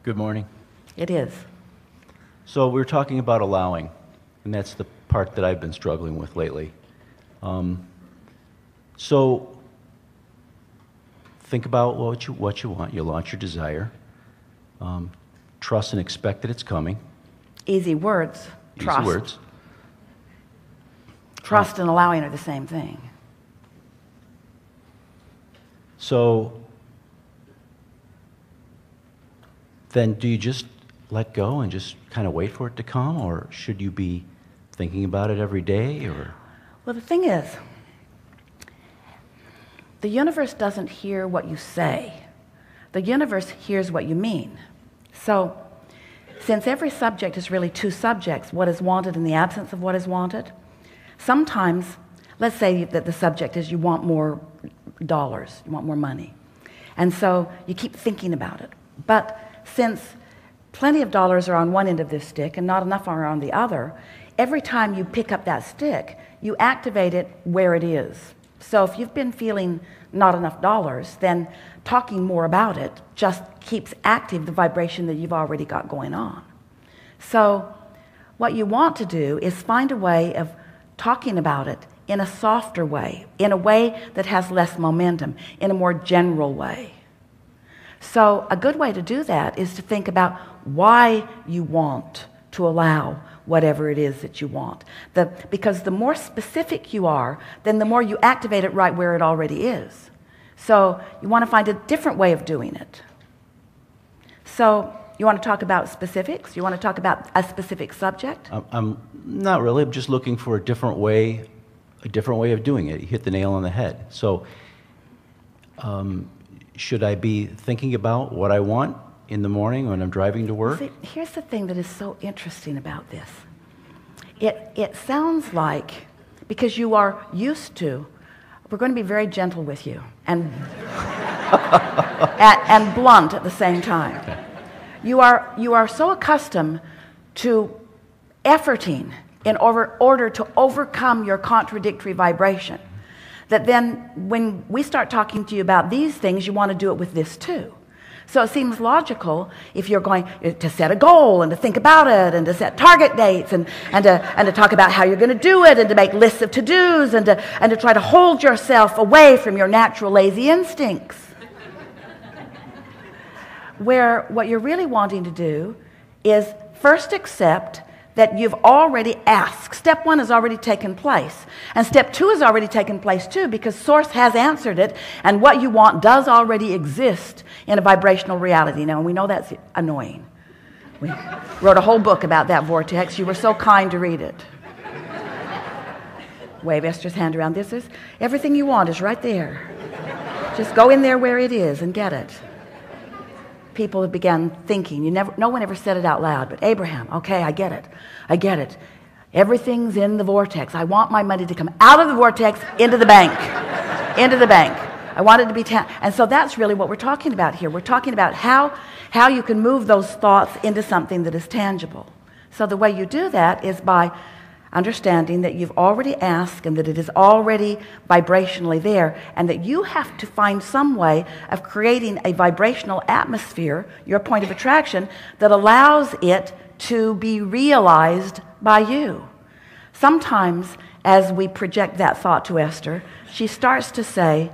Good morning. It is. So we're talking about allowing, and that's the part that I've been struggling with lately. So think about what you want. You launch your desire. Trust and expect that it's coming. Easy words. Trust. Easy words. Trust and allowing are the same thing. So then do you just let go and just kind of wait for it to come, or should you be thinking about it every day? Or Well, the thing is, the universe doesn't hear what you say. The universe hears what you mean. So since every subject is really two subjects, what is wanted and the absence of what is wanted, sometimes, let's say that the subject is you want more dollars, you want more money. And so you keep thinking about it. But since plenty of dollars are on one end of this stick and not enough are on the other, every time you pick up that stick, you activate it where it is. So if you've been feeling not enough dollars, then talking more about it just keeps active the vibration that you've already got going on. So what you want to do is find a way of talking about it in a softer way, in a way that has less momentum, in a more general way. So a good way to do that is to think about why you want to allow whatever it is that you want. Because the more specific you are, then the more you activate it right where it already is. So you want to find a different way of doing it. So you want to talk about specifics? You want to talk about a specific subject? I'm not really. I'm just looking for a different way of doing it. You hit the nail on the head. So should I be thinking about what I want in the morning when I'm driving to work? See, here's the thing that is so interesting about this. It sounds like, because you are used to, we're going to be very gentle with you and and blunt at the same time. Okay. You are so accustomed to efforting in order to overcome your contradictory vibration that then when we start talking to you about these things, you want to do it with this too. So it seems logical if you're going to set a goal and to think about it and to set target dates and to talk about how you're going to do it and to make lists of to-dos and to try to hold yourself away from your natural lazy instincts. Where what you're really wanting to do is first accept that you've already asked. Step one has already taken place. And step two has already taken place too, because Source has answered it, and what you want does already exist in a vibrational reality. Now, we know that's annoying. We wrote a whole book about that vortex. You were so kind to read it. Wave Esther's hand around. This is everything you want is right there. Just go in there where it is and get it. People began thinking. No one ever said it out loud, but Abraham, okay, I get it. Everything's in the vortex. I want my money to come out of the vortex into the bank. I want it to be and so that's really what we're talking about here. We're talking about how you can move those thoughts into something that is tangible. So the way you do that is by understanding that you've already asked and that it is already vibrationally there, and that you have to find some way of creating a vibrational atmosphere, your point of attraction, that allows it to be realized by you. Sometimes as we project that thought to Esther, she starts to say,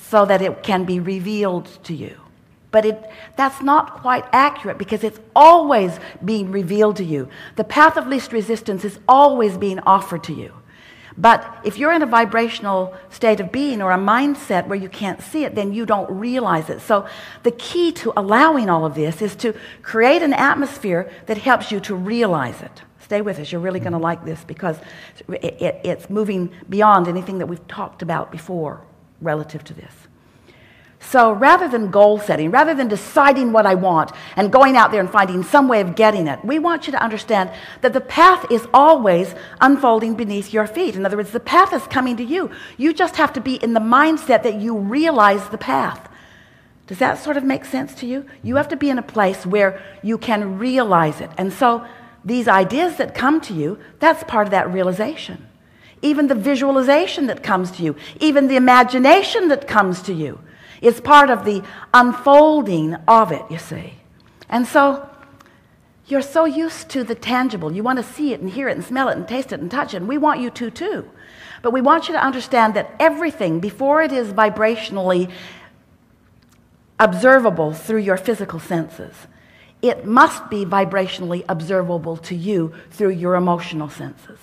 so that it can be revealed to you. But that's not quite accurate, because it's always being revealed to you. The path of least resistance is always being offered to you. But if you're in a vibrational state of being or a mindset where you can't see it, then you don't realize it. So the key to allowing all of this is to create an atmosphere that helps you to realize it. Stay with us. You're really going to like this, because it's moving beyond anything that we've talked about before relative to this. So rather than goal setting, rather than deciding what I want and going out there and finding some way of getting it, we want you to understand that the path is always unfolding beneath your feet. In other words, the path is coming to you. You just have to be in the mindset that you realize the path. Does that sort of make sense to you? You have to be in a place where you can realize it. And so these ideas that come to you, that's part of that realization. Even the visualization that comes to you, even the imagination that comes to you, is part of the unfolding of it, you see. And so you're so used to the tangible. You want to see it and hear it and smell it and taste it and touch it, and we want you to too. But we want you to understand that everything, before it is vibrationally observable through your physical senses, it must be vibrationally observable to you through your emotional senses.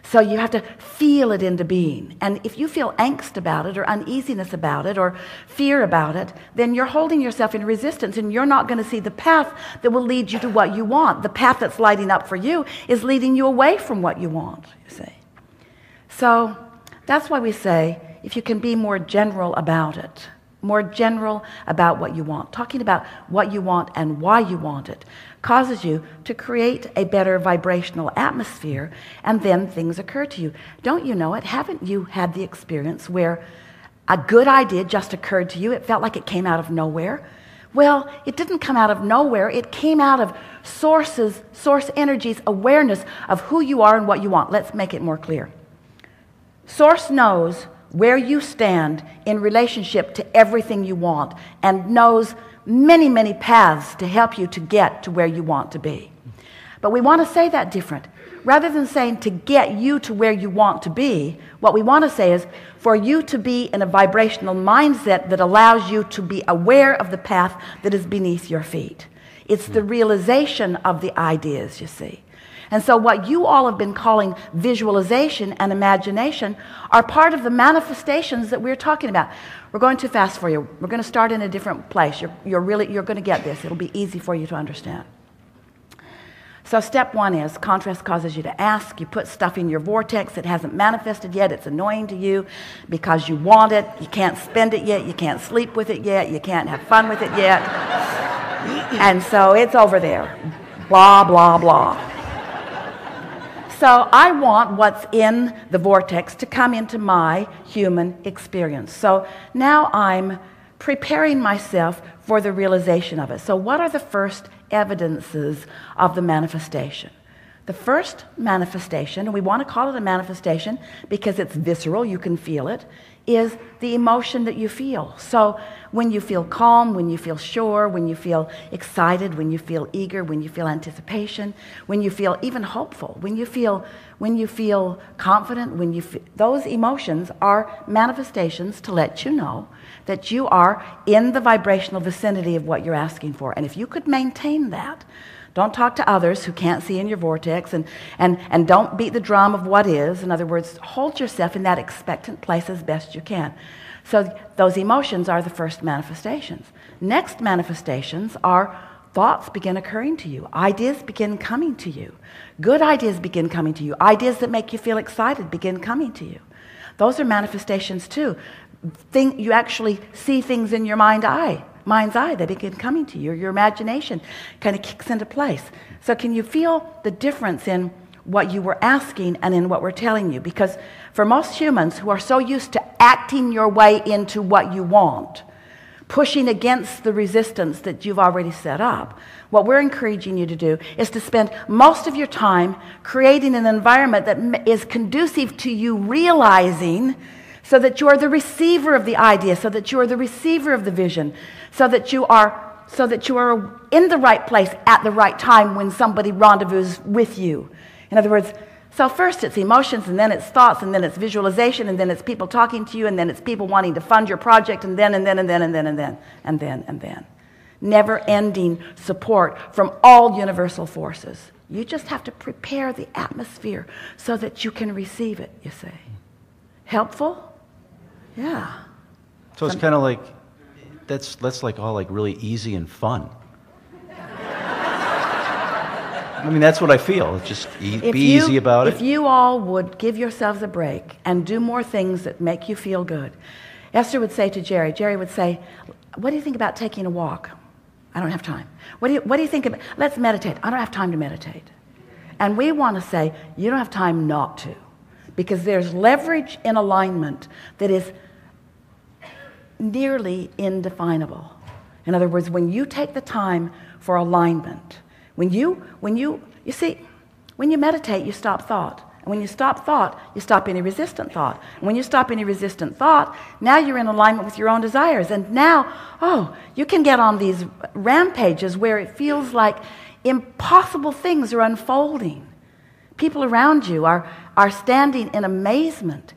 So you have to feel it into being. And if you feel angst about it or uneasiness about it or fear about it, then you're holding yourself in resistance and you're not going to see the path that will lead you to what you want. The path that's lighting up for you is leading you away from what you want, you see. So that's why we say, if you can be more general about it, more general about what you want, talking about what you want and why you want it, causes you to create a better vibrational atmosphere, and then things occur to you. Don't you know it? Haven't you had the experience where a good idea just occurred to you? It felt like it came out of nowhere. Well, it didn't come out of nowhere. It came out of source energy's awareness of who you are and what you want. Let's make it more clear. Source knows where you stand in relationship to everything you want and knows many, many paths to help you to get to where you want to be. But we want to say that different. Rather than saying to get you to where you want to be, what we want to say is for you to be in a vibrational mindset that allows you to be aware of the path that is beneath your feet. It's the realization of the ideas, you see. And so what you all have been calling visualization and imagination are part of the manifestations that we're talking about. We're going too fast for you. We're going to start in a different place. You're going to get this. It'll be easy for you to understand. So step one is contrast causes you to ask. You put stuff in your vortex that hasn't manifested yet. It's annoying to you because you want it. You can't spend it yet. You can't sleep with it yet. You can't have fun with it yet. And so it's over there. Blah, blah, blah. So I want what's in the vortex to come into my human experience. So now I'm preparing myself for the realization of it. So what are the first evidences of the manifestation? The first manifestation, and we want to call it a manifestation because it's visceral, you can feel it, is the emotion that you feel. So when you feel calm, when you feel sure, when you feel excited, when you feel eager, when you feel anticipation, when you feel even hopeful, when you feel confident, those emotions are manifestations to let you know that you are in the vibrational vicinity of what you're asking for. And if you could maintain that, don't talk to others who can't see in your vortex, and don't beat the drum of what is. In other words, hold yourself in that expectant place as best you can. So those emotions are the first manifestations. Next manifestations are thoughts begin occurring to you. Ideas begin coming to you. Good ideas begin coming to you. Ideas that make you feel excited begin coming to you. Those are manifestations too. You actually see things in your mind's eye. They begin coming to you. Your imagination kind of kicks into place. So can you feel the difference in what you were asking and in what we're telling you? Because for most humans who are so used to acting your way into what you want, pushing against the resistance that you've already set up, what we're encouraging you to do is to spend most of your time creating an environment that is conducive to you realizing, so that you are the receiver of the idea, so that you are the receiver of the vision, so that you are in the right place at the right time when somebody rendezvous with you. In other words, so first it's emotions, and then it's thoughts, and then it's visualization, and then it's people talking to you, and then it's people wanting to fund your project, and then. Never-ending support from all universal forces. You just have to prepare the atmosphere so that you can receive it, you see. Helpful? Yeah. So it's kind of like, that's like all like really easy and fun. I mean, that's what I feel. It's just be easy about it. If you all would give yourselves a break and do more things that make you feel good. Esther would say to Jerry would say, what do you think about taking a walk? I don't have time. What do you think about, let's meditate. I don't have time to meditate. And we want to say, you don't have time not to. Because there's leverage in alignment that is nearly indefinable. In other words, when you take the time for alignment, when you meditate, you stop thought. And when you stop thought, you stop any resistant thought. And when you stop any resistant thought, now you're in alignment with your own desires. And now, you can get on these rampages where it feels like impossible things are unfolding. People around you are standing in amazement